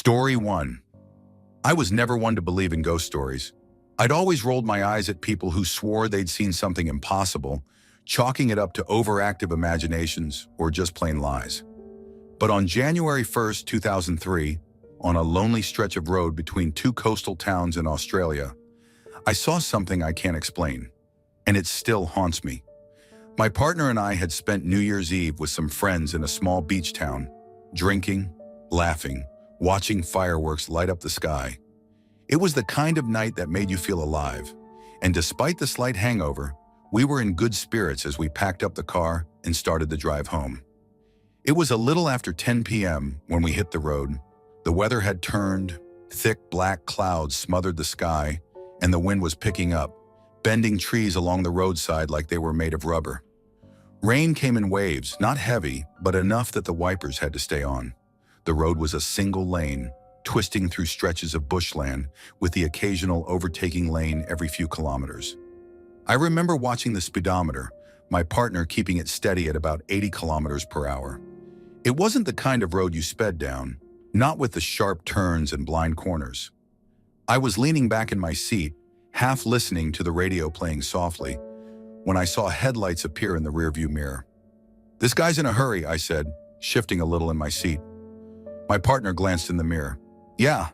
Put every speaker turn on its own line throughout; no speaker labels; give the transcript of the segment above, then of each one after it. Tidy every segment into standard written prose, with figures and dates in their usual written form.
Story 1. I was never one to believe in ghost stories. I'd always rolled my eyes at people who swore they'd seen something impossible, chalking it up to overactive imaginations or just plain lies. But on January 1st, 2003, on a lonely stretch of road between two coastal towns in Australia, I saw something I can't explain, and it still haunts me. My partner and I had spent New Year's Eve with some friends in a small beach town, drinking, laughing, watching fireworks light up the sky. It was the kind of night that made you feel alive, and despite the slight hangover, we were in good spirits as we packed up the car and started the drive home. It was a little after 10 p.m. when we hit the road. The weather had turned, thick black clouds smothered the sky, and the wind was picking up, bending trees along the roadside like they were made of rubber. Rain came in waves, not heavy, but enough that the wipers had to stay on. The road was a single lane, twisting through stretches of bushland, with the occasional overtaking lane every few kilometers. I remember watching the speedometer, my partner keeping it steady at about 80 kilometers per hour. It wasn't the kind of road you sped down, not with the sharp turns and blind corners. I was leaning back in my seat, half listening to the radio playing softly, when I saw headlights appear in the rearview mirror. "This guy's in a hurry," I said, shifting a little in my seat. My partner glanced in the mirror. "Yeah,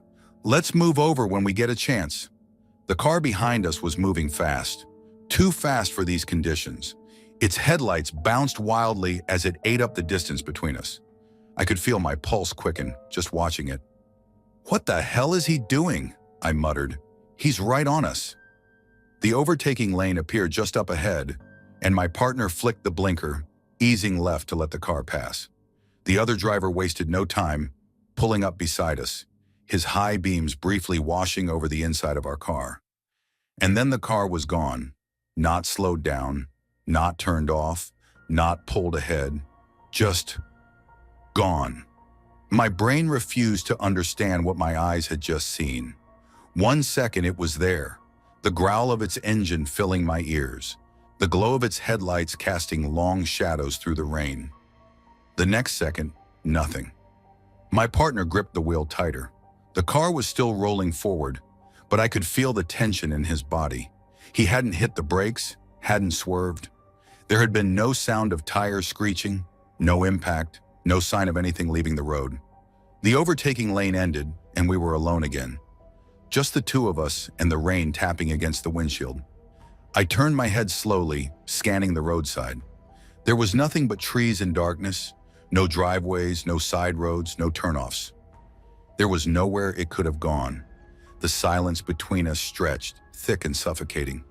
let's move over when we get a chance." The car behind us was moving fast, too fast for these conditions. Its headlights bounced wildly as it ate up the distance between us. I could feel my pulse quicken just watching it. "What the hell is he doing?" I muttered. "He's right on us." The overtaking lane appeared just up ahead, and my partner flicked the blinker, easing left to let the car pass. The other driver wasted no time, pulling up beside us, his high beams briefly washing over the inside of our car. And then the car was gone, not slowed down, not turned off, not pulled ahead, just gone. My brain refused to understand what my eyes had just seen. 1 second it was there, the growl of its engine filling my ears, the glow of its headlights casting long shadows through the rain. The next second, nothing. My partner gripped the wheel tighter. The car was still rolling forward, but I could feel the tension in his body. He hadn't hit the brakes, hadn't swerved. There had been no sound of tires screeching, no impact, no sign of anything leaving the road. The overtaking lane ended, and we were alone again. Just the two of us and the rain tapping against the windshield. I turned my head slowly, scanning the roadside. There was nothing but trees and darkness, no driveways, no side roads, no turnoffs. There was nowhere it could have gone. The silence between us stretched, thick and suffocating.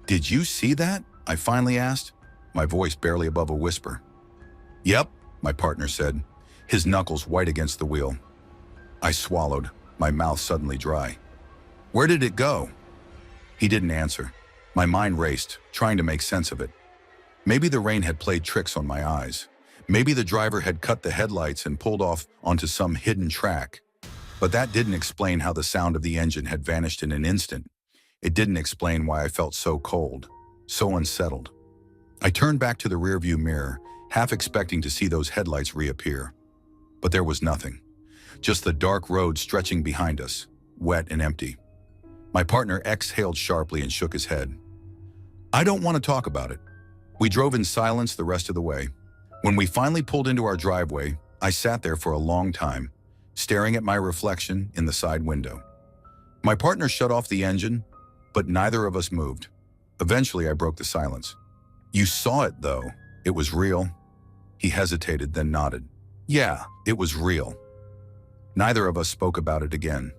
"Did you see that?" I finally asked, my voice barely above a whisper. "Yep," my partner said, his knuckles white against the wheel. I swallowed, my mouth suddenly dry. "Where did it go?" He didn't answer. My mind raced, trying to make sense of it. Maybe the rain had played tricks on my eyes. Maybe the driver had cut the headlights and pulled off onto some hidden track. But that didn't explain how the sound of the engine had vanished in an instant. It didn't explain why I felt so cold, so unsettled. I turned back to the rearview mirror, half expecting to see those headlights reappear. But there was nothing. Just the dark road stretching behind us, wet and empty. My partner exhaled sharply and shook his head. "I don't want to talk about it." We drove in silence the rest of the way. When we finally pulled into our driveway, I sat there for a long time, staring at my reflection in the side window. My partner shut off the engine, but neither of us moved. Eventually, I broke the silence. "You saw it, though. It was real." He hesitated, then nodded. "Yeah, it was real." Neither of us spoke about it again.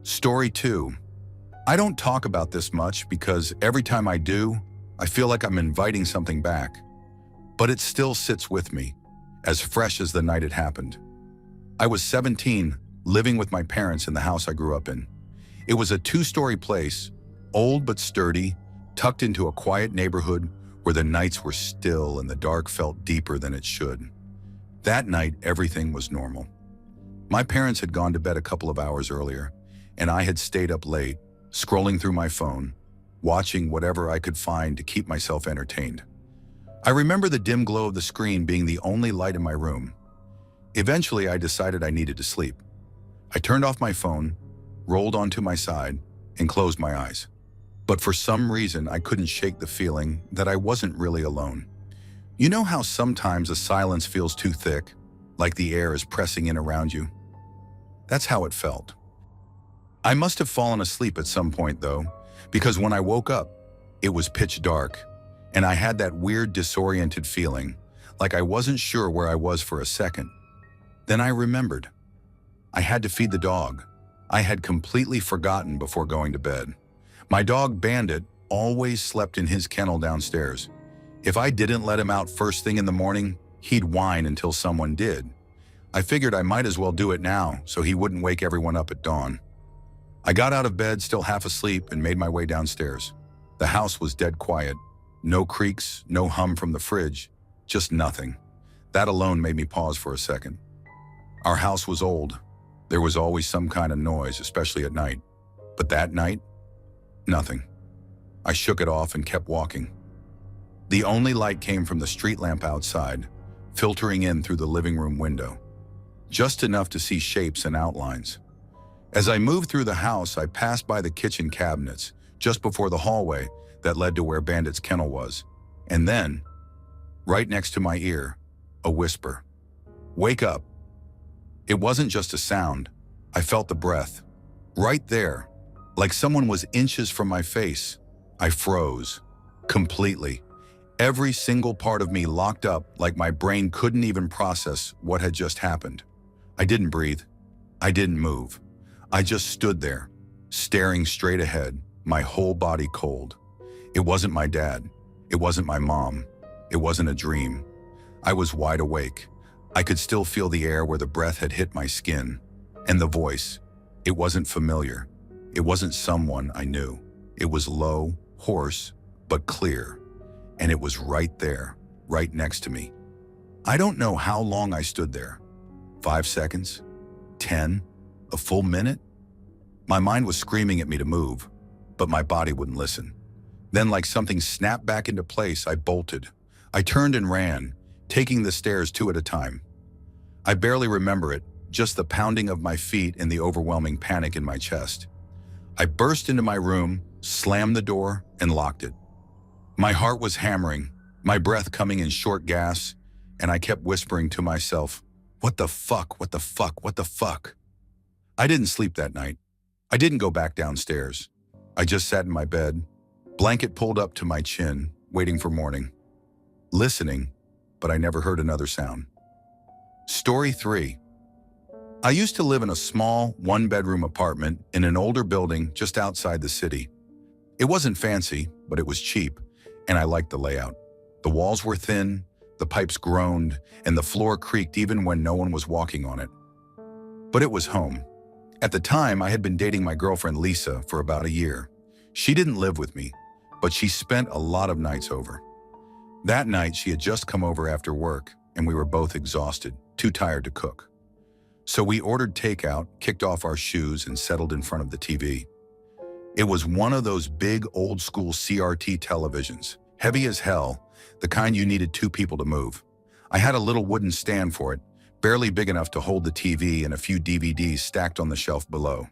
Story 2. I don't talk about this much because every time I do, I feel like I'm inviting something back. But it still sits with me, as fresh as the night it happened. I was 17, living with my parents in the house I grew up in. It was a 2-story place, old but sturdy, tucked into a quiet neighborhood where the nights were still and the dark felt deeper than it should. That night, everything was normal. My parents had gone to bed a couple of hours earlier, and I had stayed up late, scrolling through my phone, watching whatever I could find to keep myself entertained. I remember the dim glow of the screen being the only light in my room. Eventually, I decided I needed to sleep. I turned off my phone, rolled onto my side, and closed my eyes. But for some reason, I couldn't shake the feeling that I wasn't really alone. You know how sometimes a silence feels too thick, like the air is pressing in around you? That's how it felt. I must have fallen asleep at some point though, because when I woke up, it was pitch dark, and I had that weird disoriented feeling, like I wasn't sure where I was for a second. Then I remembered. I had to feed the dog. I had completely forgotten before going to bed. My dog Bandit always slept in his kennel downstairs. If I didn't let him out first thing in the morning, he'd whine until someone did. I figured I might as well do it now so he wouldn't wake everyone up at dawn. I got out of bed still half asleep and made my way downstairs. The house was dead quiet. No creaks, no hum from the fridge, just nothing. That alone made me pause for a second. Our house was old. There was always some kind of noise, especially at night. But that night, nothing. I shook it off and kept walking. The only light came from the street lamp outside, filtering in through the living room window. Just enough to see shapes and outlines. As I moved through the house, I passed by the kitchen cabinets, just before the hallway that led to where Bandit's kennel was. And then, right next to my ear, a whisper. "Wake up." It wasn't just a sound. I felt the breath. Right there, like someone was inches from my face. I froze. Completely. Every single part of me locked up like my brain couldn't even process what had just happened. I didn't breathe. I didn't move. I just stood there, staring straight ahead, my whole body cold. It wasn't my dad. It wasn't my mom. It wasn't a dream. I was wide awake. I could still feel the air where the breath had hit my skin. And the voice. It wasn't familiar. It wasn't someone I knew. It was low, hoarse, but clear. And it was right there, right next to me. I don't know how long I stood there. 5 seconds? 10? A full minute? My mind was screaming at me to move, but my body wouldn't listen. Then, like something snapped back into place, I bolted. I turned and ran, taking the stairs 2 at a time. I barely remember it, just the pounding of my feet and the overwhelming panic in my chest. I burst into my room, slammed the door, and locked it. My heart was hammering, my breath coming in short gasps, and I kept whispering to myself, "What the fuck, what the fuck, what the fuck?" I didn't sleep that night. I didn't go back downstairs. I just sat in my bed, blanket pulled up to my chin, waiting for morning. Listening, but I never heard another sound. Story 3. I used to live in a small, one-bedroom apartment in an older building just outside the city. It wasn't fancy, but it was cheap, and I liked the layout. The walls were thin, the pipes groaned, and the floor creaked even when no one was walking on it. But it was home. At the time, I had been dating my girlfriend Lisa for about a year. She didn't live with me, but she spent a lot of nights over. That night, she had just come over after work, and we were both exhausted, too tired to cook. So we ordered takeout, kicked off our shoes, and settled in front of the TV. It was one of those big old-school CRT televisions, heavy as hell, the kind you needed 2 people to move. I had a little wooden stand for it, barely big enough to hold the TV and a few DVDs stacked on the shelf below.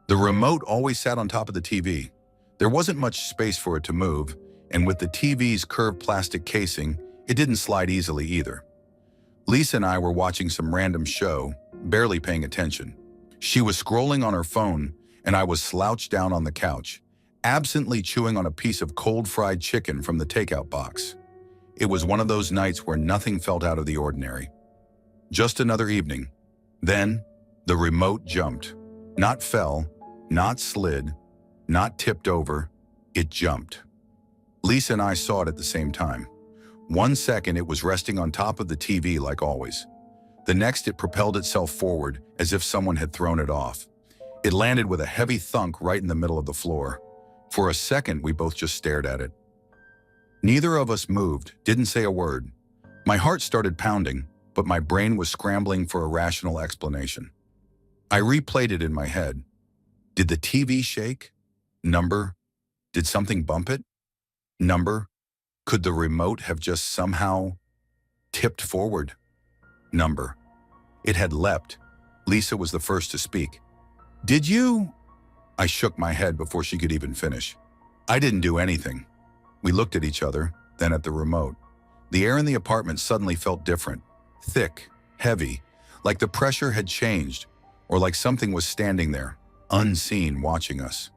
The remote always sat on top of the TV. There wasn't much space for it to move, and with the TV's curved plastic casing, it didn't slide easily either. Lisa and I were watching some random show, barely paying attention. She was scrolling on her phone, and I was slouched down on the couch, absently chewing on a piece of cold fried chicken from the takeout box. It was one of those nights where nothing felt out of the ordinary. Just another evening. Then, the remote jumped. Not fell, not slid, not tipped over, it jumped. Lisa and I saw it at the same time. 1 second it was resting on top of the TV like always. The next it propelled itself forward as if someone had thrown it off. It landed with a heavy thunk right in the middle of the floor. For a second we both just stared at it. Neither of us moved, didn't say a word. My heart started pounding, but my brain was scrambling for a rational explanation. I replayed it in my head. Did the TV shake? Number? Did something bump it? Number? Could the remote have just somehow tipped forward? Number. It had leapt, Lisa was the first to speak. Did you? I shook my head before she could even finish. I didn't do anything. We looked at each other, then at the remote. The air in the apartment suddenly felt different. Thick, heavy, like the pressure had changed, or like something was standing there, unseen, watching us.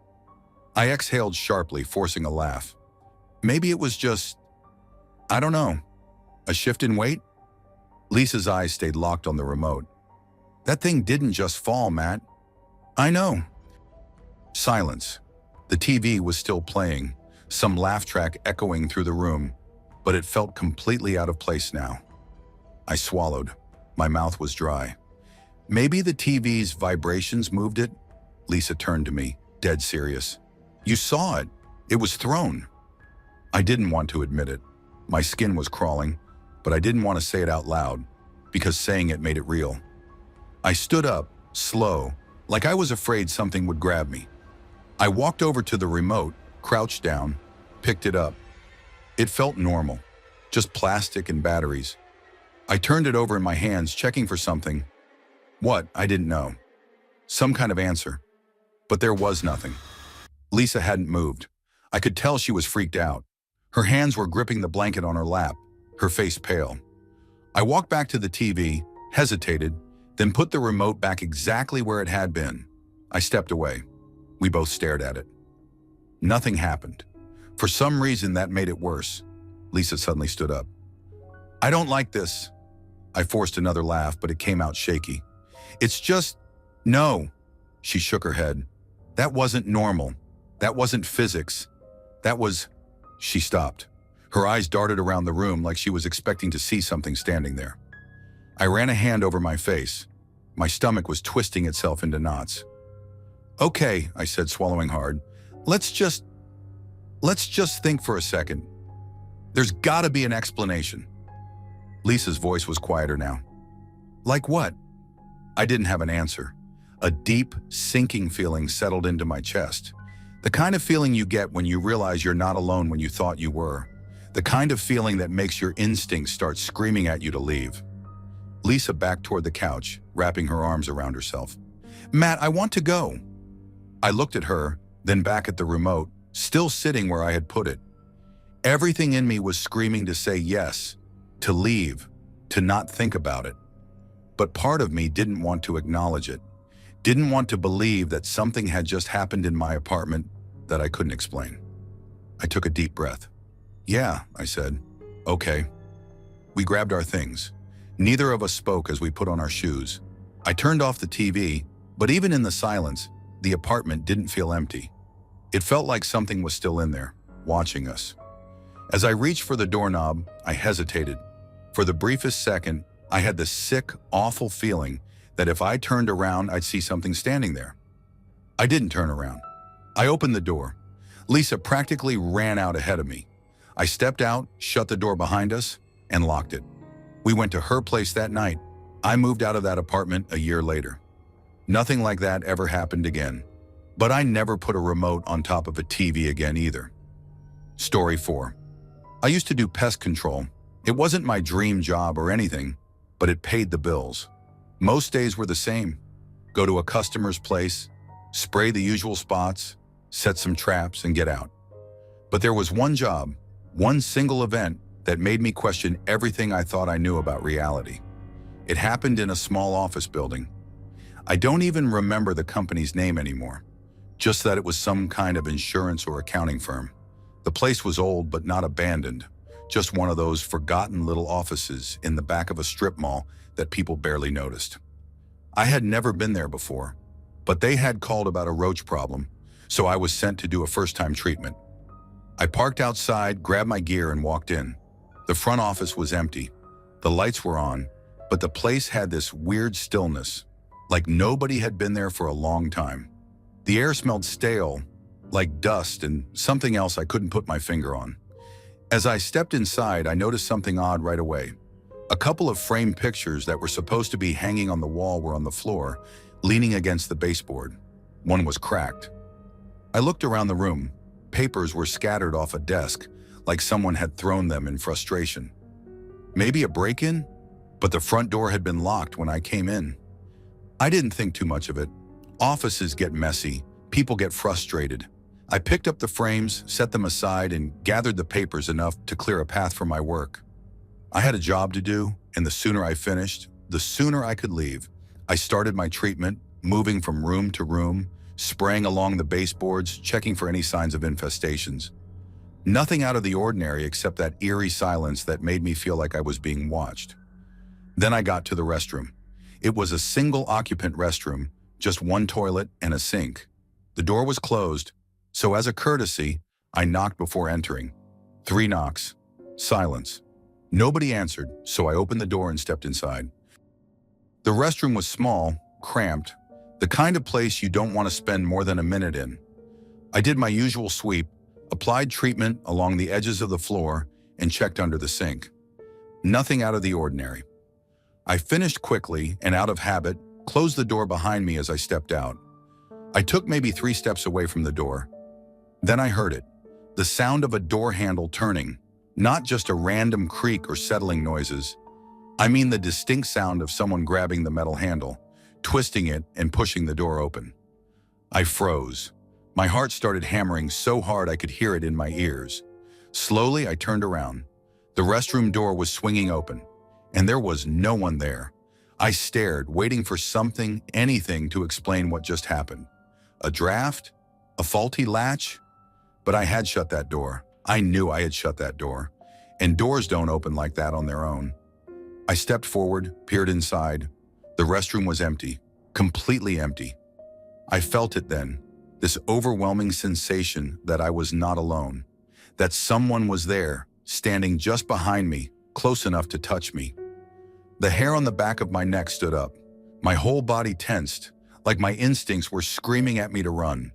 I exhaled sharply, forcing a laugh. Maybe it was just, I don't know, a shift in weight? Lisa's eyes stayed locked on the remote. That thing didn't just fall, Matt. I know. Silence. The TV was still playing, some laugh track echoing through the room, but it felt completely out of place now. I swallowed. My mouth was dry. Maybe the TV's vibrations moved it? Lisa turned to me, dead serious. You saw it. It was thrown. I didn't want to admit it. My skin was crawling, but I didn't want to say it out loud, because saying it made it real. I stood up, slow, like I was afraid something would grab me. I walked over to the remote, crouched down, picked it up. It felt normal, just plastic and batteries. I turned it over in my hands, checking for something. What? I didn't know. Some kind of answer. But there was nothing. Lisa hadn't moved. I could tell she was freaked out. Her hands were gripping the blanket on her lap, her face pale. I walked back to the TV, hesitated, then put the remote back exactly where it had been. I stepped away. We both stared at it. Nothing happened. For some reason, that made it worse. Lisa suddenly stood up. I don't like this. I forced another laugh, but it came out shaky. It's just, no. She shook her head. That wasn't normal. That wasn't physics. That was... She stopped. Her eyes darted around the room like she was expecting to see something standing there. I ran a hand over my face. My stomach was twisting itself into knots. Okay, I said, swallowing hard. Let's just think for a second. There's gotta be an explanation. Lisa's voice was quieter now. Like what? I didn't have an answer. A deep, sinking feeling settled into my chest. The kind of feeling you get when you realize you're not alone when you thought you were. The kind of feeling that makes your instincts start screaming at you to leave. Lisa backed toward the couch, wrapping her arms around herself. Matt, I want to go. I looked at her, then back at the remote, still sitting where I had put it. Everything in me was screaming to say yes, to leave, to not think about it. But part of me didn't want to acknowledge it, didn't want to believe that something had just happened in my apartment that I couldn't explain. I took a deep breath. Yeah, I said. Okay. We grabbed our things. Neither of us spoke as we put on our shoes. I turned off the TV, but even in the silence, the apartment didn't feel empty. It felt like something was still in there, watching us. As I reached for the doorknob, I hesitated. For the briefest second, I had the sick, awful feeling that if I turned around, I'd see something standing there. I didn't turn around. I opened the door. Lisa practically ran out ahead of me. I stepped out, shut the door behind us, and locked it. We went to her place that night. I moved out of that apartment a year later. Nothing like that ever happened again. But I never put a remote on top of a TV again either. Story 4. I used to do pest control. It wasn't my dream job or anything, but it paid the bills. Most days were the same. Go to a customer's place, spray the usual spots, set some traps, and get out. But there was one job, one single event that made me question everything I thought I knew about reality. It happened in a small office building. I don't even remember the company's name anymore, just that it was some kind of insurance or accounting firm. The place was old but not abandoned, just one of those forgotten little offices in the back of a strip mall that people barely noticed. I had never been there before, but they had called about a roach problem, so I was sent to do a first-time treatment. I parked outside, grabbed my gear, and walked in. The front office was empty. The lights were on, but the place had this weird stillness, like nobody had been there for a long time. The air smelled stale, like dust and something else I couldn't put my finger on. As I stepped inside, I noticed something odd right away. A couple of framed pictures that were supposed to be hanging on the wall were on the floor, leaning against the baseboard. One was cracked. I looked around the room. Papers were scattered off a desk, like someone had thrown them in frustration. Maybe a break-in? But the front door had been locked when I came in. I didn't think too much of it. Offices get messy, people get frustrated. I picked up the frames, set them aside, and gathered the papers enough to clear a path for my work. I had a job to do, and the sooner I finished, the sooner I could leave. I started my treatment, moving from room to room, spraying along the baseboards, checking for any signs of infestations. Nothing out of the ordinary except that eerie silence that made me feel like I was being watched. Then I got to the restroom. It was a single-occupant restroom, just one toilet and a sink. The door was closed, so as a courtesy, I knocked before entering. 3 knocks. Silence. Nobody answered, so I opened the door and stepped inside. The restroom was small, cramped, the kind of place you don't want to spend more than a minute in. I did my usual sweep, applied treatment along the edges of the floor, and checked under the sink. Nothing out of the ordinary. I finished quickly and out of habit, closed the door behind me as I stepped out. I took maybe 3 steps away from the door. Then I heard it, the sound of a door handle turning, not just a random creak or settling noises. I mean the distinct sound of someone grabbing the metal handle, twisting it and pushing the door open. I froze. My heart started hammering so hard I could hear it in my ears. Slowly, I turned around. The restroom door was swinging open, and there was no one there. I stared, waiting for something, anything to explain what just happened. A draft? A faulty latch? But I had shut that door. I knew I had shut that door. And doors don't open like that on their own. I stepped forward, peered inside. The restroom was empty, completely empty. I felt it then, this overwhelming sensation that I was not alone, that someone was there, standing just behind me, close enough to touch me. The hair on the back of my neck stood up. My whole body tensed, like my instincts were screaming at me to run.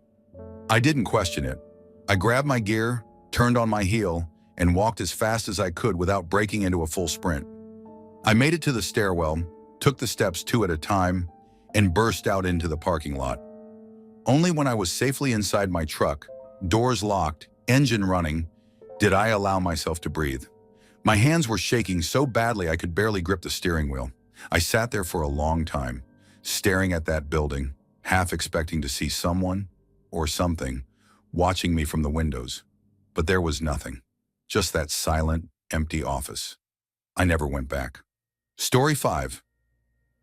I didn't question it. I grabbed my gear, turned on my heel, and walked as fast as I could without breaking into a full sprint. I made it to the stairwell, took the steps 2 at a time, and burst out into the parking lot. Only when I was safely inside my truck, doors locked, engine running, did I allow myself to breathe. My hands were shaking so badly I could barely grip the steering wheel. I sat there for a long time, staring at that building, half expecting to see someone or something watching me from the windows. But there was nothing, just that silent, empty office. I never went back. Story 5.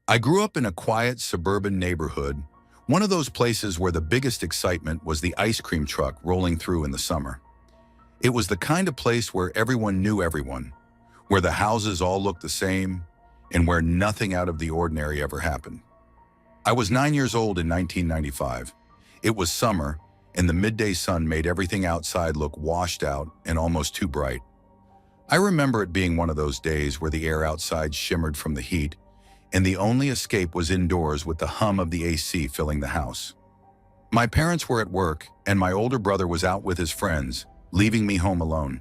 I grew up in a quiet suburban neighborhood, one of those places where the biggest excitement was the ice cream truck rolling through in the summer. It was the kind of place where everyone knew everyone, where the houses all looked the same, and where nothing out of the ordinary ever happened. I was 9 years old in 1995. It was summer, and the midday sun made everything outside look washed out and almost too bright. I remember it being one of those days where the air outside shimmered from the heat, and the only escape was indoors with the hum of the AC filling the house. My parents were at work, and my older brother was out with his friends, leaving me home alone.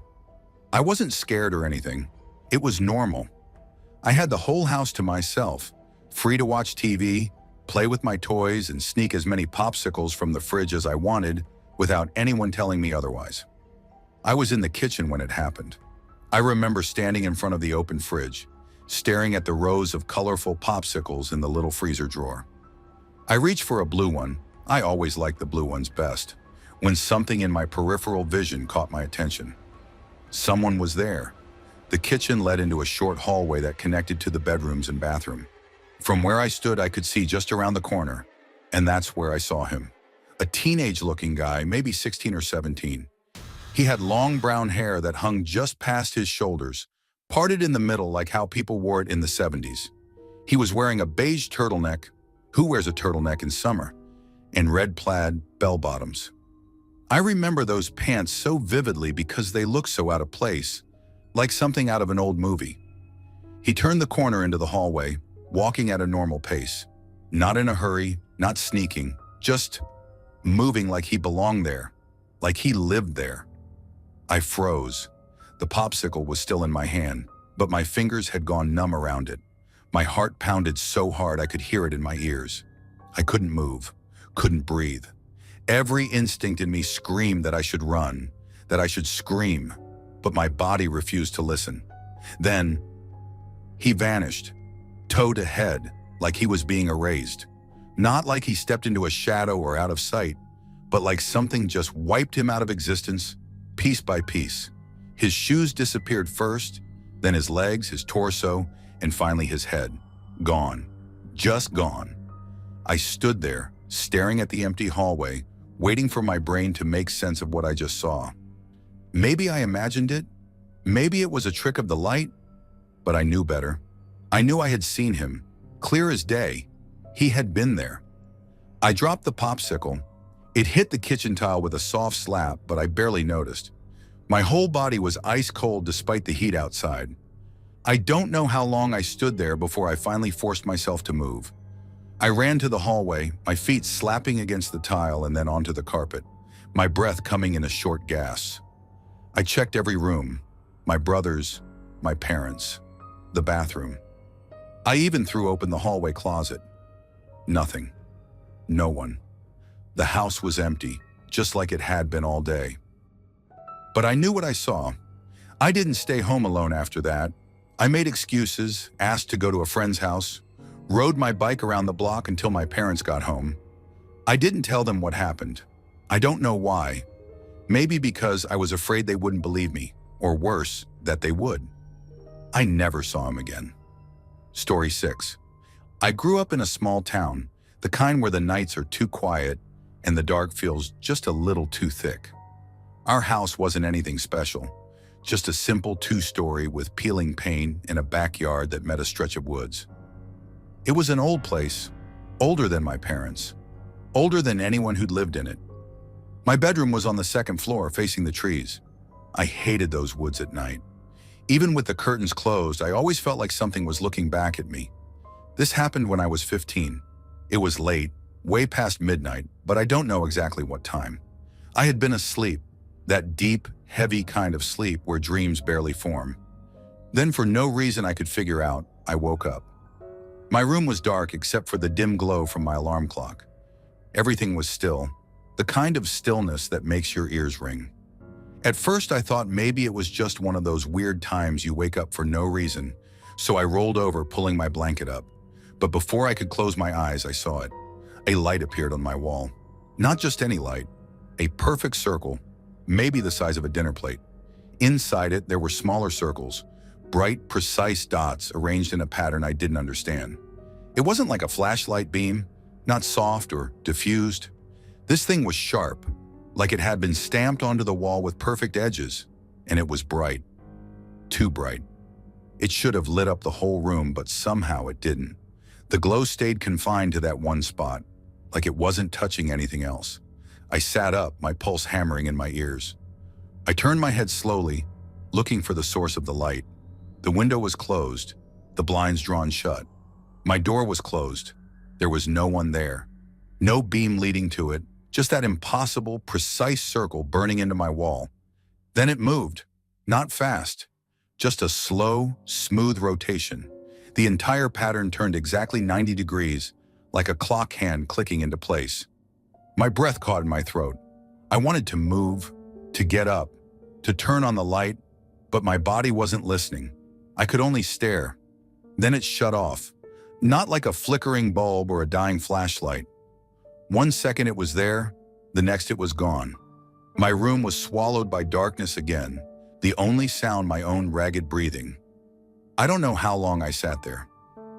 I wasn't scared or anything. It was normal. I had the whole house to myself, free to watch TV, play with my toys, and sneak as many popsicles from the fridge as I wanted without anyone telling me otherwise. I was in the kitchen when it happened. I remember standing in front of the open fridge, staring at the rows of colorful popsicles in the little freezer drawer. I reached for a blue one. I always liked the blue ones best, when something in my peripheral vision caught my attention. Someone was there. The kitchen led into a short hallway that connected to the bedrooms and bathroom. From where I stood, I could see just around the corner, and that's where I saw him. A teenage-looking guy, maybe 16 or 17. He had long brown hair that hung just past his shoulders, parted in the middle like how people wore it in the 70s. He was wearing a beige turtleneck, who wears a turtleneck in summer, and red plaid bell-bottoms. I remember those pants so vividly because they looked so out of place, like something out of an old movie. He turned the corner into the hallway, walking at a normal pace. Not in a hurry, not sneaking, just moving like he belonged there, like he lived there. I froze. The popsicle was still in my hand, but my fingers had gone numb around it. My heart pounded so hard I could hear it in my ears. I couldn't move, couldn't breathe. Every instinct in me screamed that I should run, that I should scream, but my body refused to listen. Then, he vanished, toe to head, like he was being erased. Not like he stepped into a shadow or out of sight, but like something just wiped him out of existence, piece by piece. His shoes disappeared first, then his legs, his torso, and finally his head. Gone. Just gone. I stood there, staring at the empty hallway, waiting for my brain to make sense of what I just saw. Maybe I imagined it. Maybe it was a trick of the light, but I knew better. I knew I had seen him, clear as day. He had been there. I dropped the popsicle. It hit the kitchen tile with a soft slap, but I barely noticed. My whole body was ice cold despite the heat outside. I don't know how long I stood there before I finally forced myself to move. I ran to the hallway, my feet slapping against the tile and then onto the carpet, my breath coming in a short gasp. I checked every room, my brother's, my parents', the bathroom. I even threw open the hallway closet. Nothing. No one. The house was empty, just like it had been all day. But I knew what I saw. I didn't stay home alone after that. I made excuses, asked to go to a friend's house, rode my bike around the block until my parents got home. I didn't tell them what happened. I don't know why. Maybe because I was afraid they wouldn't believe me, or worse, that they would. I never saw him again. Story 6. I grew up in a small town, the kind where the nights are too quiet and the dark feels just a little too thick. Our house wasn't anything special, just a simple 2-story with peeling paint in a backyard that met a stretch of woods. It was an old place, older than my parents, older than anyone who'd lived in it. My bedroom was on the 2nd floor facing the trees. I hated those woods at night. Even with the curtains closed, I always felt like something was looking back at me. This happened when I was 15. It was late, way past midnight, but I don't know exactly what time. I had been asleep, that deep, heavy kind of sleep where dreams barely form. Then, for no reason I could figure out, I woke up. My room was dark except for the dim glow from my alarm clock. Everything was still, the kind of stillness that makes your ears ring. At first, I thought maybe it was just one of those weird times you wake up for no reason, so I rolled over, pulling my blanket up. But before I could close my eyes, I saw it. A light appeared on my wall. Not just any light, a perfect circle, maybe the size of a dinner plate. Inside it, there were smaller circles, bright, precise dots arranged in a pattern I didn't understand. It wasn't like a flashlight beam, not soft or diffused. This thing was sharp, like it had been stamped onto the wall with perfect edges, and it was bright. Too bright. It should have lit up the whole room, but somehow it didn't. The glow stayed confined to that one spot, like it wasn't touching anything else. I sat up, my pulse hammering in my ears. I turned my head slowly, looking for the source of the light. The window was closed, the blinds drawn shut. My door was closed. There was no one there. No beam leading to it, just that impossible, precise circle burning into my wall. Then it moved, not fast, just a slow, smooth rotation. The entire pattern turned exactly 90 degrees, like a clock hand clicking into place. My breath caught in my throat. I wanted to move, to get up, to turn on the light, but my body wasn't listening. I could only stare. Then it shut off, not like a flickering bulb or a dying flashlight. 1 second it was there, the next it was gone. My room was swallowed by darkness again, the only sound my own ragged breathing. I don't know how long I sat there.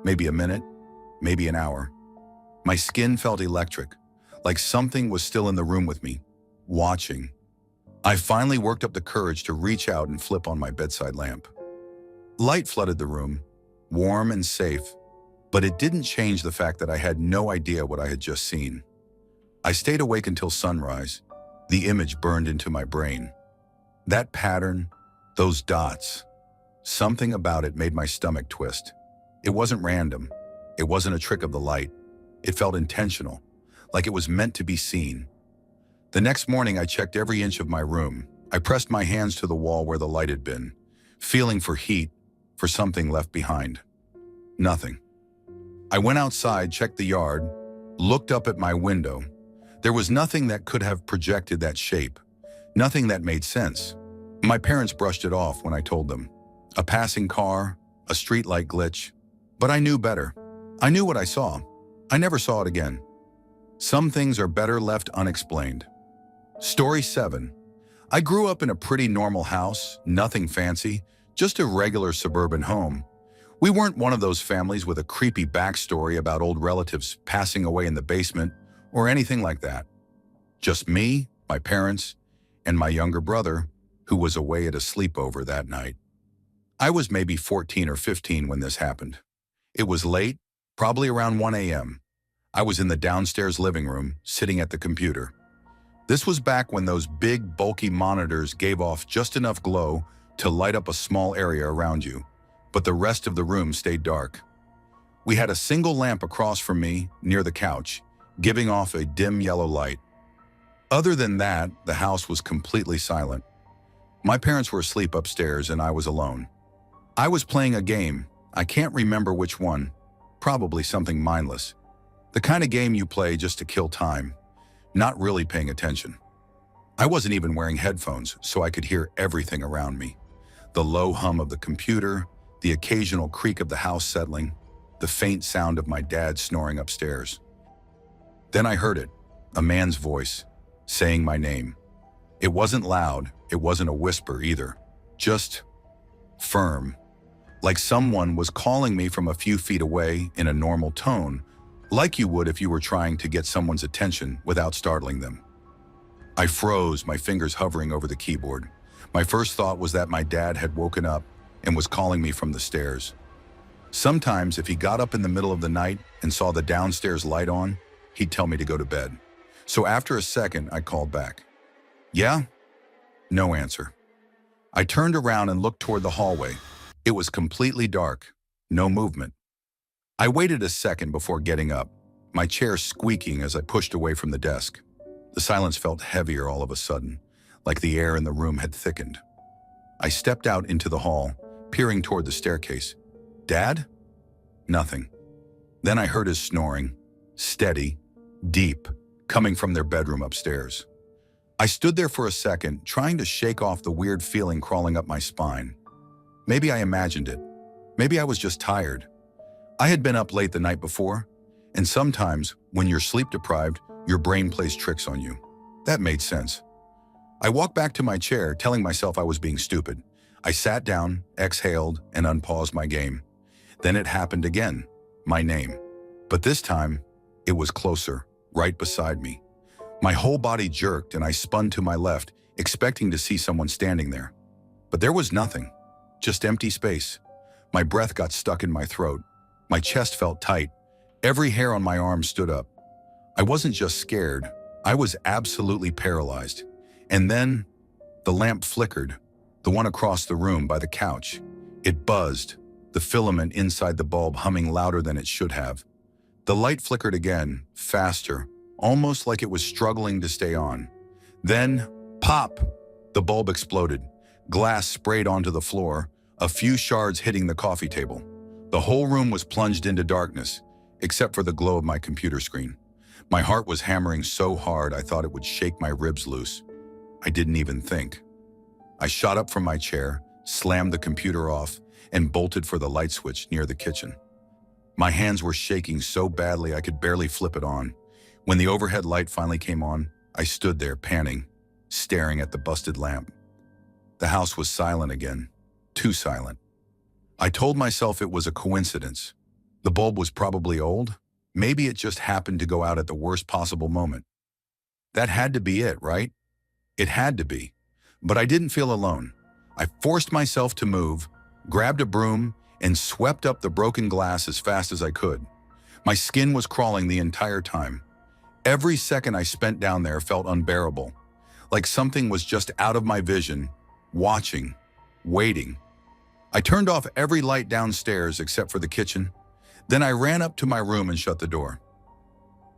Maybe a minute, maybe an hour. My skin felt electric, like something was still in the room with me, watching. I finally worked up the courage to reach out and flip on my bedside lamp. Light flooded the room, warm and safe, but it didn't change the fact that I had no idea what I had just seen. I stayed awake until sunrise. The image burned into my brain. That pattern, those dots, something about it made my stomach twist. It wasn't random. It wasn't a trick of the light. It felt intentional, like it was meant to be seen. The next morning, I checked every inch of my room. I pressed my hands to the wall where the light had been, feeling for heat, for something left behind. Nothing. I went outside, checked the yard, looked up at my window. There was nothing that could have projected that shape, nothing that made sense. My parents brushed it off when I told them. A passing car, a streetlight glitch. But I knew better. I knew what I saw. I never saw it again. Some things are better left unexplained. Story 7. I grew up in a pretty normal house, nothing fancy, just a regular suburban home. We weren't one of those families with a creepy backstory about old relatives passing away in the basement or anything like that. Just me, my parents, and my younger brother, who was away at a sleepover that night. I was maybe 14 or 15 when this happened. It was late, probably around 1 a.m. I was in the downstairs living room, sitting at the computer. This was back when those big, bulky monitors gave off just enough glow to light up a small area around you, but the rest of the room stayed dark. We had a single lamp across from me, near the couch, giving off a dim yellow light. Other than that, the house was completely silent. My parents were asleep upstairs and I was alone. I was playing a game. I can't remember which one. Probably something mindless. The kind of game you play just to kill time, not really paying attention. I wasn't even wearing headphones, so I could hear everything around me. The low hum of the computer, the occasional creak of the house settling, the faint sound of my dad snoring upstairs. Then I heard it, a man's voice, saying my name. It wasn't loud, it wasn't a whisper either, just firm, like someone was calling me from a few feet away in a normal tone, like you would if you were trying to get someone's attention without startling them. I froze, my fingers hovering over the keyboard. My first thought was that my dad had woken up and was calling me from the stairs. Sometimes, if he got up in the middle of the night and saw the downstairs light on, he'd tell me to go to bed. So after a second, I called back. Yeah? No answer. I turned around and looked toward the hallway. It was completely dark, no movement. I waited a second before getting up, my chair squeaking as I pushed away from the desk. The silence felt heavier all of a sudden, like the air in the room had thickened. I stepped out into the hall, peering toward the staircase. Dad? Nothing. Then I heard his snoring, steady, deep, coming from their bedroom upstairs. I stood there for a second, trying to shake off the weird feeling crawling up my spine. Maybe I imagined it. Maybe I was just tired. I had been up late the night before, and sometimes, when you're sleep-deprived, your brain plays tricks on you. That made sense. I walked back to my chair, telling myself I was being stupid. I sat down, exhaled, and unpaused my game. Then it happened again, my name. But this time, it was closer, right beside me. My whole body jerked and I spun to my left, expecting to see someone standing there. But there was nothing, just empty space. My breath got stuck in my throat. My chest felt tight. Every hair on my arm stood up. I wasn't just scared, I was absolutely paralyzed. And then, the lamp flickered, the one across the room by the couch. It buzzed, the filament inside the bulb humming louder than it should have. The light flickered again, faster, almost like it was struggling to stay on. Then, pop! The bulb exploded. Glass sprayed onto the floor, a few shards hitting the coffee table. The whole room was plunged into darkness, except for the glow of my computer screen. My heart was hammering so hard I thought it would shake my ribs loose. I didn't even think. I shot up from my chair, slammed the computer off, and bolted for the light switch near the kitchen. My hands were shaking so badly I could barely flip it on. When the overhead light finally came on, I stood there panting, staring at the busted lamp. The house was silent again, too silent. I told myself it was a coincidence. The bulb was probably old. Maybe it just happened to go out at the worst possible moment. That had to be it, right? It had to be. But I didn't feel alone. I forced myself to move, grabbed a broom, and swept up the broken glass as fast as I could. My skin was crawling the entire time. Every second I spent down there felt unbearable, like something was just out of my vision, watching, waiting. I turned off every light downstairs except for the kitchen. Then I ran up to my room and shut the door.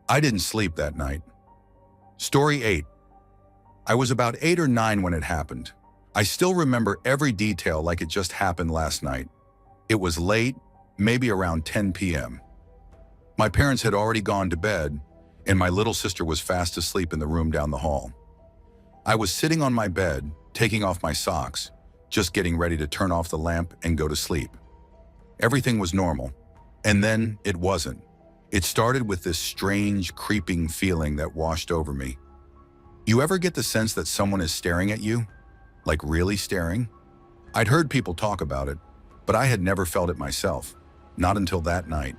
I didn't sleep that night. Story 8. I was about 8 or 9 when it happened. I still remember every detail like it just happened last night. It was late, maybe around 10 p.m. My parents had already gone to bed, and my little sister was fast asleep in the room down the hall. I was sitting on my bed, taking off my socks, just getting ready to turn off the lamp and go to sleep. Everything was normal, and then it wasn't. It started with this strange, creeping feeling that washed over me. You ever get the sense that someone is staring at you? Like really staring? I'd heard people talk about it, but I had never felt it myself, not until that night.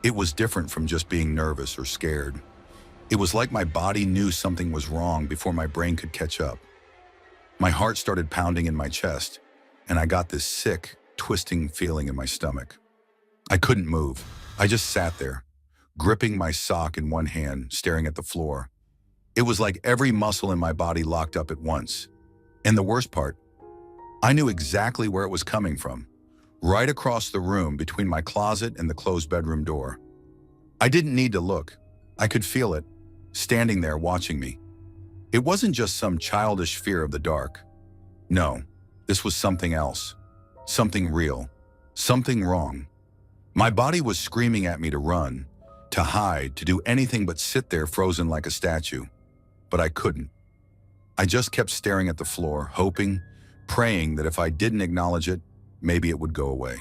It was different from just being nervous or scared. It was like my body knew something was wrong before my brain could catch up. My heart started pounding in my chest, and I got this sick, twisting feeling in my stomach. I couldn't move. I just sat there, gripping my sock in one hand, staring at the floor. It was like every muscle in my body locked up at once. And the worst part, I knew exactly where it was coming from, right across the room between my closet and the closed bedroom door. I didn't need to look. I could feel it, standing there watching me. It wasn't just some childish fear of the dark. No, this was something else, something real, something wrong. My body was screaming at me to run, to hide, to do anything but sit there frozen like a statue. But I couldn't. I just kept staring at the floor, hoping, praying that if I didn't acknowledge it, maybe it would go away.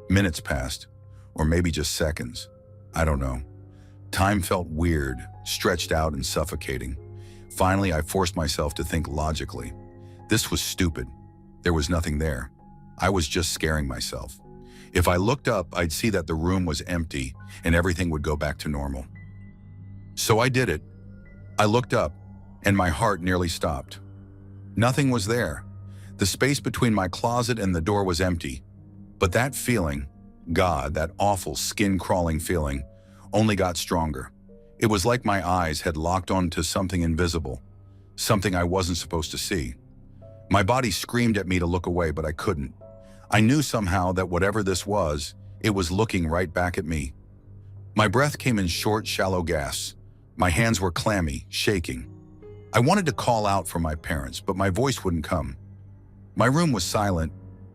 Minutes passed, or maybe just seconds. I don't know. Time felt weird, stretched out and suffocating. Finally, I forced myself to think logically. This was stupid. There was nothing there. I was just scaring myself. If I looked up, I'd see that the room was empty and everything would go back to normal. So I did it. I looked up, and my heart nearly stopped. Nothing was there. The space between my closet and the door was empty. But that feeling, God, that awful skin-crawling feeling, only got stronger. It was like my eyes had locked onto something invisible, something I wasn't supposed to see. My body screamed at me to look away, but I couldn't. I knew somehow that whatever this was, it was looking right back at me. My breath came in short, shallow gasps. My hands were clammy, shaking. I wanted to call out for my parents, but my voice wouldn't come. My room was silent,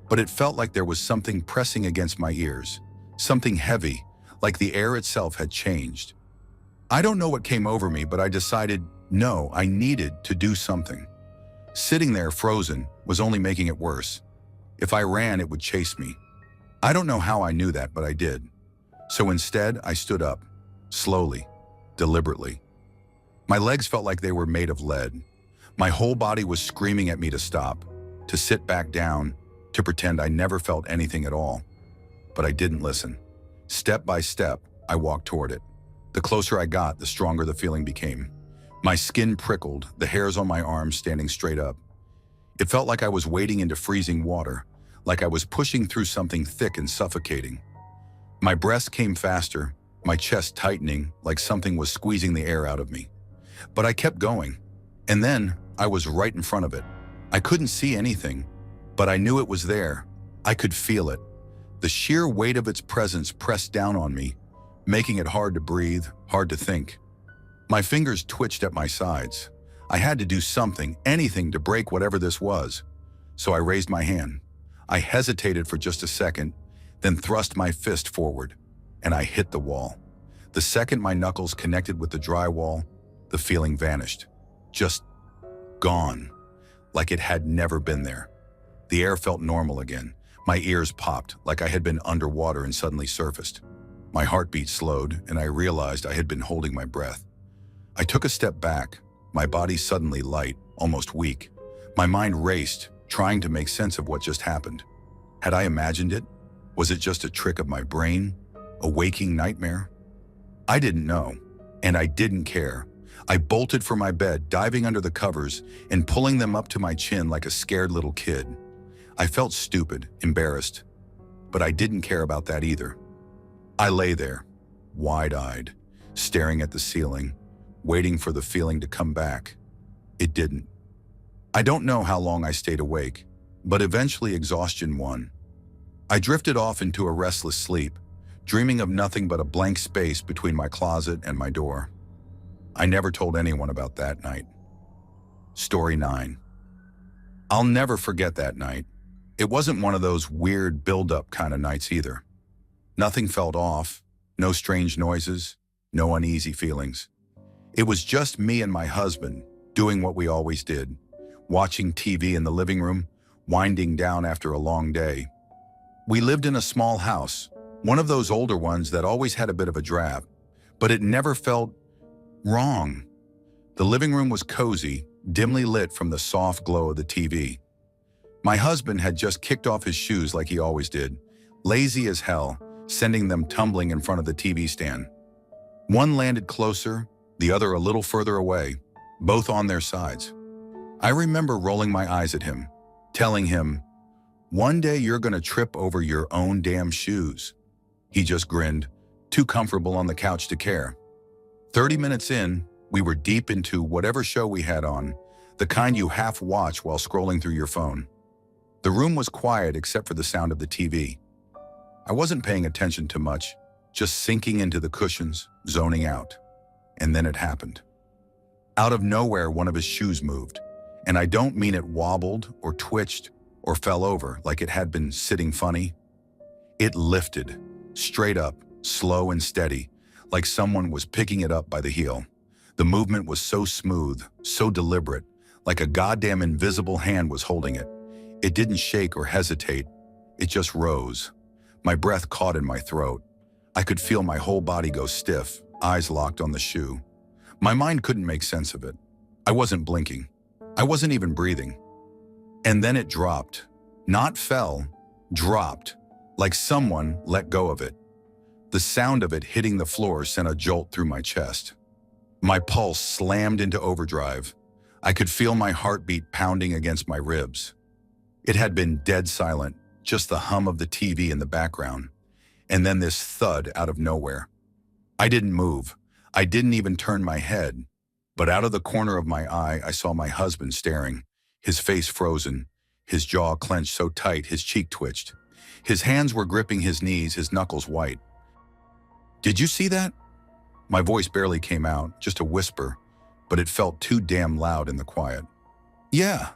but it felt like there was something pressing against my ears, something heavy, like the air itself had changed. I don't know what came over me, but I decided, no, I needed to do something. Sitting there frozen was only making it worse. If I ran, it would chase me. I don't know how I knew that, but I did. So instead, I stood up, slowly, deliberately. My legs felt like they were made of lead. My whole body was screaming at me to stop, to sit back down, to pretend I never felt anything at all. But I didn't listen. Step by step, I walked toward it. The closer I got, the stronger the feeling became. My skin prickled, the hairs on my arms standing straight up. It felt like I was wading into freezing water, like I was pushing through something thick and suffocating. My breath came faster, my chest tightening like something was squeezing the air out of me. But I kept going, and then I was right in front of it. I couldn't see anything, but I knew it was there. I could feel it. The sheer weight of its presence pressed down on me, making it hard to breathe, hard to think. My fingers twitched at my sides. I had to do something, anything to break whatever this was. So I raised my hand. I hesitated for just a second, then thrust my fist forward, and I hit the wall. The second my knuckles connected with the drywall, the feeling vanished. Just gone, like it had never been there. The air felt normal again. My ears popped, like I had been underwater and suddenly surfaced. My heartbeat slowed, and I realized I had been holding my breath. I took a step back, my body suddenly light, almost weak. My mind raced, trying to make sense of what just happened. Had I imagined it? Was it just a trick of my brain? A waking nightmare? I didn't know, and I didn't care. I bolted for my bed, diving under the covers and pulling them up to my chin like a scared little kid. I felt stupid, embarrassed, but I didn't care about that either. I lay there, wide-eyed, staring at the ceiling, waiting for the feeling to come back. It didn't. I don't know how long I stayed awake, but eventually exhaustion won. I drifted off into a restless sleep, dreaming of nothing but a blank space between my closet and my door. I never told anyone about that night. Story 9. I'll never forget that night. It wasn't one of those weird build-up kind of nights either. Nothing felt off, no strange noises, no uneasy feelings. It was just me and my husband doing what we always did, watching TV in the living room, winding down after a long day. We lived in a small house, One of those older ones that always had a bit of a drab, but it never felt wrong. The living room was cozy, dimly lit from the soft glow of the TV. My husband had just kicked off his shoes like he always did, lazy as hell, sending them tumbling in front of the TV stand. One landed closer, the other a little further away, both on their sides. I remember rolling my eyes at him, telling him, "One day you're gonna trip over your own damn shoes." He just grinned, too comfortable on the couch to care. 30 minutes in, we were deep into whatever show we had on, the kind you half watch while scrolling through your phone. The room was quiet except for the sound of the TV. I wasn't paying attention to much, just sinking into the cushions, zoning out. And then it happened. Out of nowhere, one of his shoes moved. And I don't mean it wobbled or twitched or fell over like it had been sitting funny. It lifted, straight up, slow and steady, like someone was picking it up by the heel. The movement was so smooth, so deliberate, like a goddamn invisible hand was holding it. It didn't shake or hesitate. It just rose. My breath caught in my throat. I could feel my whole body go stiff, eyes locked on the shoe. My mind couldn't make sense of it. I wasn't blinking. I wasn't even breathing. And then it dropped. Not fell, dropped, like someone let go of it. The sound of it hitting the floor sent a jolt through my chest. My pulse slammed into overdrive. I could feel my heartbeat pounding against my ribs. It had been dead silent, just the hum of the TV in the background. And then this thud out of nowhere. I didn't move. I didn't even turn my head. But out of the corner of my eye, I saw my husband staring, his face frozen, his jaw clenched so tight his cheek twitched. His hands were gripping his knees, his knuckles white. "Did you see that?" My voice barely came out, just a whisper, but it felt too damn loud in the quiet. "Yeah."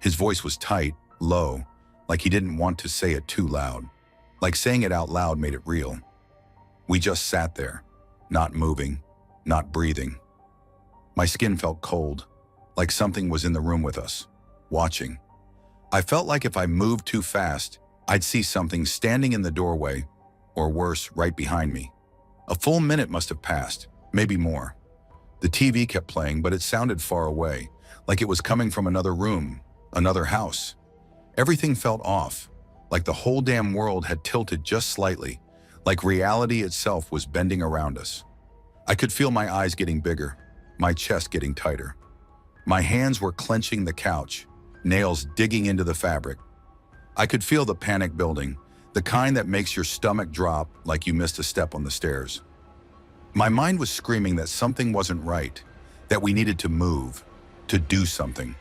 His voice was tight, low, like he didn't want to say it too loud. Like saying it out loud made it real. We just sat there, not moving, not breathing. My skin felt cold, like something was in the room with us, watching. I felt like if I moved too fast, I'd see something standing in the doorway, or worse, right behind me. A full minute must have passed, maybe more. The TV kept playing, but it sounded far away, like it was coming from another room, another house. Everything felt off, like the whole damn world had tilted just slightly, like reality itself was bending around us. I could feel my eyes getting bigger, my chest getting tighter. My hands were clenching the couch, nails digging into the fabric. I could feel the panic building, the kind that makes your stomach drop like you missed a step on the stairs. My mind was screaming that something wasn't right, that we needed to move, to do something.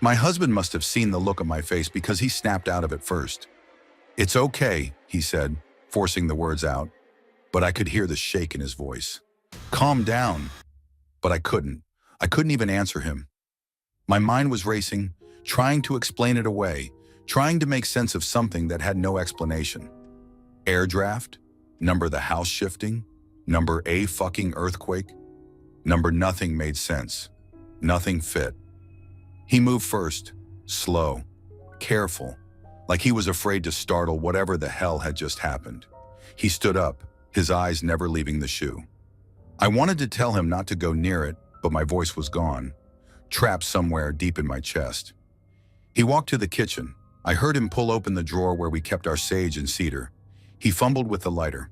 My husband must have seen the look on my face because he snapped out of it first. "It's okay," he said, forcing the words out, but I could hear the shake in his voice. "Calm down." But I couldn't. I couldn't even answer him. My mind was racing, trying to explain it away, trying to make sense of something that had no explanation. Air draft? Number the house shifting? Number a fucking earthquake? Number nothing made sense. Nothing fit. He moved first, slow, careful, like he was afraid to startle whatever the hell had just happened. He stood up, his eyes never leaving the shoe. I wanted to tell him not to go near it, but my voice was gone, trapped somewhere deep in my chest. He walked to the kitchen. I heard him pull open the drawer where we kept our sage and cedar. He fumbled with the lighter.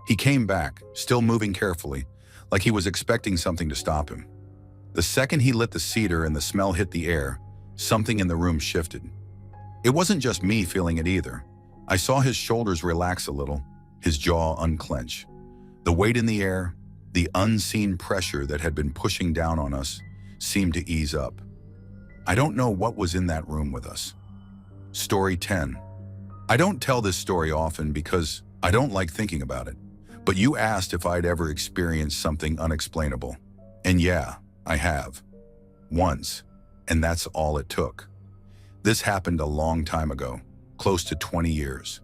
He came back, still moving carefully, like he was expecting something to stop him. The second he lit the cedar and the smell hit the air, something in the room shifted. It wasn't just me feeling it either. I saw his shoulders relax a little, his jaw unclench. The weight in the air, the unseen pressure that had been pushing down on us, seemed to ease up. I don't know what was in that room with us. Story 10. I don't tell this story often because I don't like thinking about it, but you asked if I'd ever experienced something unexplainable. And yeah, I have. Once, and that's all it took. This happened a long time ago, close to 20 years.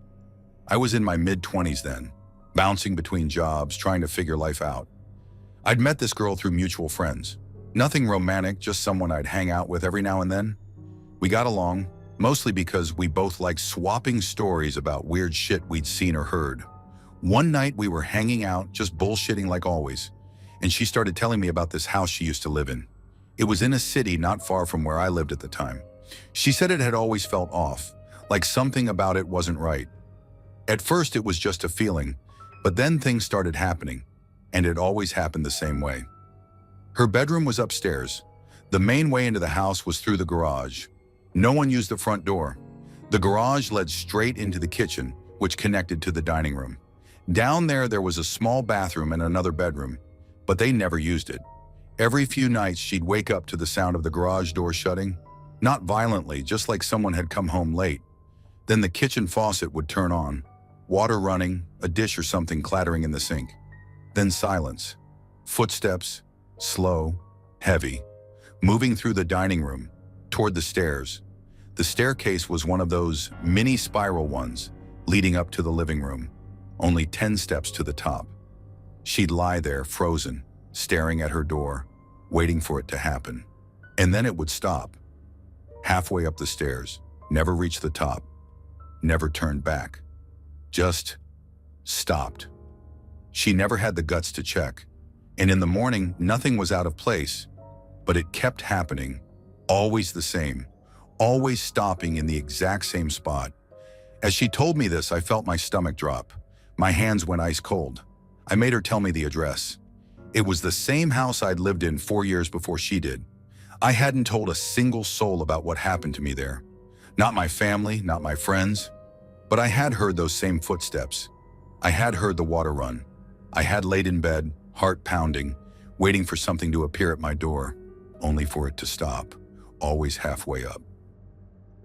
I was in my mid-20s then, bouncing between jobs, trying to figure life out. I'd met this girl through mutual friends. Nothing romantic, just someone I'd hang out with every now and then. We got along, mostly because we both liked swapping stories about weird shit we'd seen or heard, One night we were hanging out, just bullshitting like always, and she started telling me about this house she used to live in. It was in a city not far from where I lived at the time. She said it had always felt off, like something about it wasn't right. At first it was just a feeling, but then things started happening, and it always happened the same way. Her bedroom was upstairs. The main way into the house was through the garage. No one used the front door. The garage led straight into the kitchen, which connected to the dining room. Down there was a small bathroom and another bedroom, but they never used it. Every few nights she'd wake up to the sound of the garage door shutting, not violently, just like someone had come home late. Then the kitchen faucet would turn on, water running, a dish or something clattering in the sink. Then silence. Footsteps, slow, heavy, moving through the dining room, toward the stairs. The staircase was one of those mini spiral ones leading up to the living room, only 10 steps to the top. She'd lie there, frozen, staring at her door, waiting for it to happen. And then it would stop. Halfway up the stairs, never reach the top, never turned back. Just stopped. She never had the guts to check. And in the morning, nothing was out of place, but it kept happening, always the same, always stopping in the exact same spot. As she told me this, I felt my stomach drop. My hands went ice cold. I made her tell me the address. It was the same house I'd lived in 4 years before she did. I hadn't told a single soul about what happened to me there. Not my family, not my friends. But I had heard those same footsteps. I had heard the water run. I had laid in bed, heart pounding, waiting for something to appear at my door, only for it to stop, always halfway up.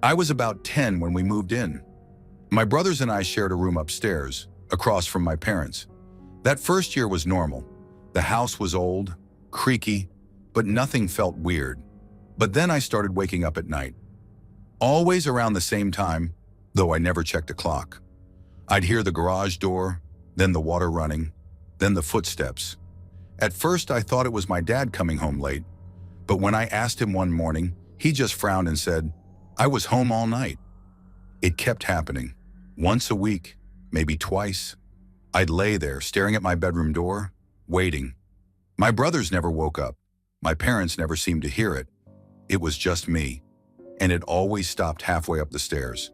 I was about 10 when we moved in. My brothers and I shared a room upstairs, across from my parents. That first year was normal. The house was old, creaky, but nothing felt weird. But then I started waking up at night. Always around the same time, though I never checked a clock. I'd hear the garage door, then the water running, then the footsteps. At first I thought it was my dad coming home late, but when I asked him one morning, he just frowned and said, "I was home all night." It kept happening. Once a week, maybe twice. I'd lay there staring at my bedroom door, waiting. My brothers never woke up. My parents never seemed to hear it. It was just me, and it always stopped halfway up the stairs.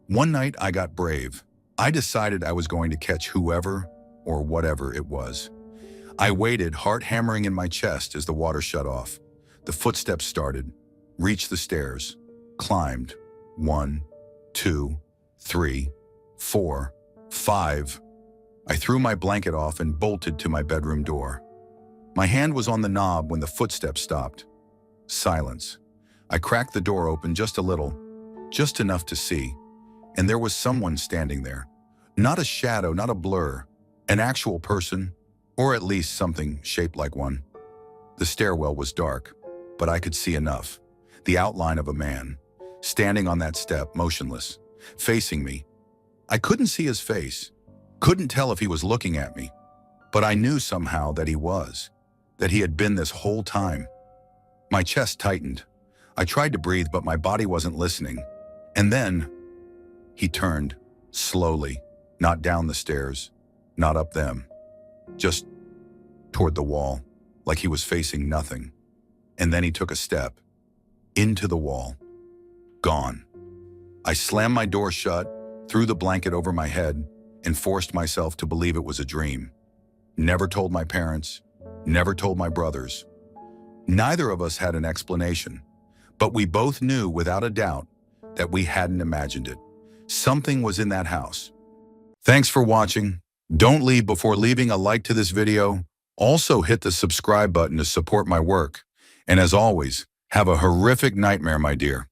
One night I got brave. I decided I was going to catch whoever or whatever it was. I waited, heart hammering in my chest as the water shut off. The footsteps started, reached the stairs, climbed. 1, 2, 3, 4, 5. I threw my blanket off and bolted to my bedroom door. My hand was on the knob when the footsteps stopped. Silence. I cracked the door open just a little, just enough to see, and there was someone standing there. Not a shadow, not a blur, an actual person, or at least something shaped like one. The stairwell was dark, but I could see enough. The outline of a man, standing on that step, motionless, facing me. I couldn't see his face, couldn't tell if he was looking at me, but I knew somehow that he was, that he had been this whole time. My chest tightened. I tried to breathe, but my body wasn't listening. And then he turned, slowly, not down the stairs, not up them, just toward the wall, like he was facing nothing. And then he took a step, into the wall, gone. I slammed my door shut, threw the blanket over my head, and forced myself to believe it was a dream. Never told my parents, never told my brothers. Neither of us had an explanation, but we both knew without a doubt that we hadn't imagined it. Something was in that house. Thanks for watching. Don't leave before leaving a like to this video. Also hit the subscribe button to support my work. And as always, have a horrific nightmare, my dear.